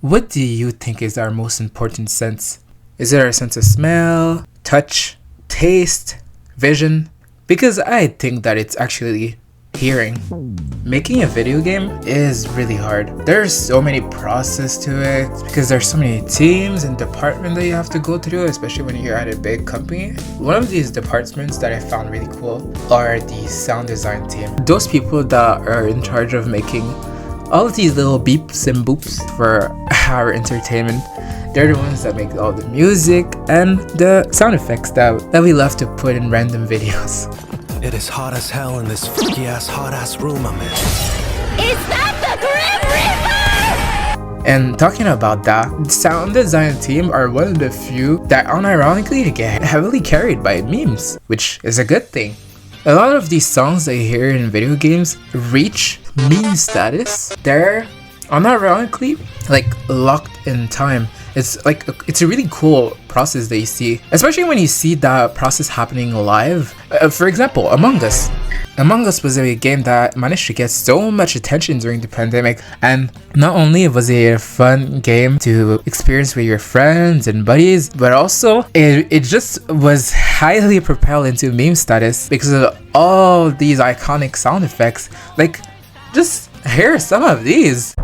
What do you think is our most important sense? Is it our sense of smell, touch, taste, vision? Because I think that it's actually hearing. Making a video game is really hard. There's so many process to it because there's so many teams and departments that you have to go through, especially when you're at a big company. One of these departments that I found really cool are the sound design team. Those people that are in charge of making all of these little beeps and boops for our entertainment. They're the ones that make all the music and the sound effects that we love to put in random videos. It is hot as hell in this freaky ass hot ass room I'm in. Is that the Grim Reaper? And talking about that, the sound design team are one of the few that unironically get heavily carried by memes, which is a good thing. A lot of these songs that you hear in video games reach meme status. They're unironically like locked in time. It's a really cool process that you see, especially when you see that process happening live. For example, Among Us. Among Us was a game that managed to get so much attention during the pandemic, and not only was it a fun game to experience with your friends and buddies, but also it just was highly propelled into meme status because of all these iconic sound effects. Like, just hear some of these.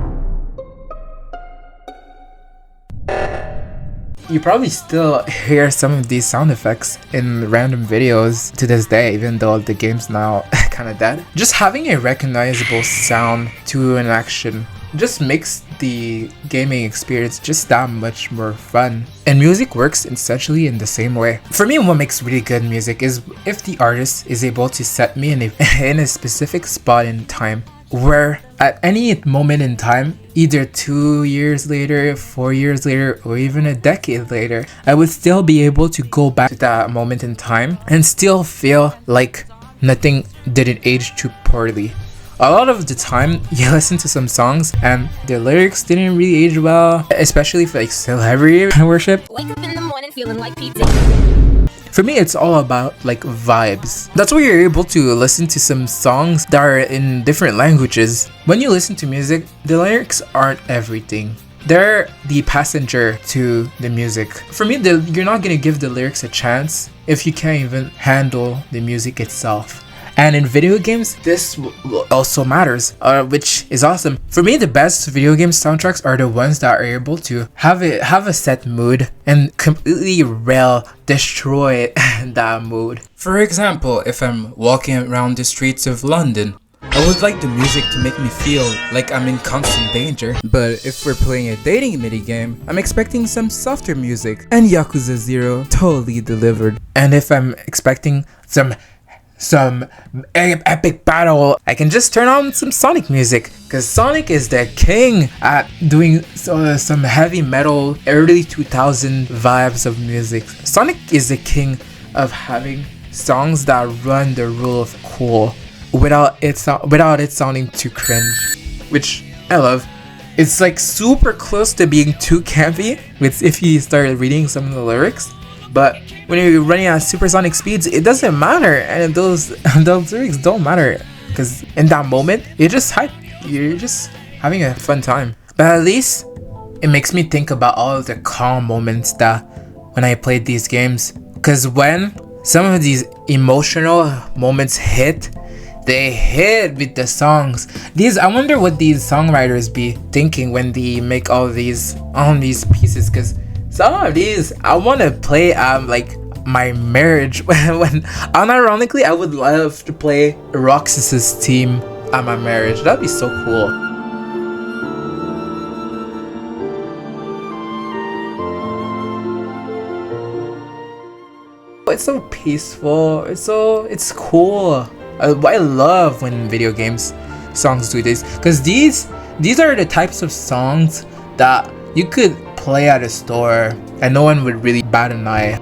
You probably still hear some of these sound effects in random videos to this day, even though the game's now kind of dead. Just having a recognizable sound to an action just makes the gaming experience just that much more fun. And music works essentially in the same way. For me, what makes really good music is if the artist is able to set me in a specific spot in time, where at any moment in time, either 2 years later, 4 years later, or even a decade later, I would still be able to go back to that moment in time and still feel like nothing didn't age too poorly. A lot of the time, you listen to some songs and the lyrics didn't really age well, especially for like celebrity worship. Wake up in the morning feeling like pizza. For me, it's all about like vibes. That's why you're able to listen to some songs that are in different languages. When you listen to music, the lyrics aren't everything. They're the passenger to the music. For me, you're not gonna give the lyrics a chance if you can't even handle the music itself. And in video games, this also matters, which is awesome. For me, the best video game soundtracks are the ones that are able to have a set mood and completely destroy that mood. For example, if I'm walking around the streets of London, I would like the music to make me feel like I'm in constant danger. But if we're playing a dating minigame, I'm expecting some softer music, and Yakuza 0 totally delivered. And if I'm expecting some epic battle, I can just turn on some Sonic music, because Sonic is the king at doing some heavy metal early 2000 vibes of music. Sonic is the king of having songs that run the rule of cool without it sounding too cringe, which I love. It's like super close to being too campy if you start reading some of the lyrics. But when you're running at supersonic speeds, it doesn't matter, and those lyrics don't matter, because in that moment, you're just hyped. You're just having a fun time. But at least it makes me think about all of the calm moments that when I played these games. Because when some of these emotional moments hit, they hit with the songs. I wonder what these songwriters be thinking when they make all these pieces, because some of these I want to play like my marriage when unironically I would love to play Roxas's theme at my marriage. That'd be so cool. It's so peaceful. It's cool. I love when video games songs do this, because these are the types of songs that you could play at a store and no one would really bat an eye.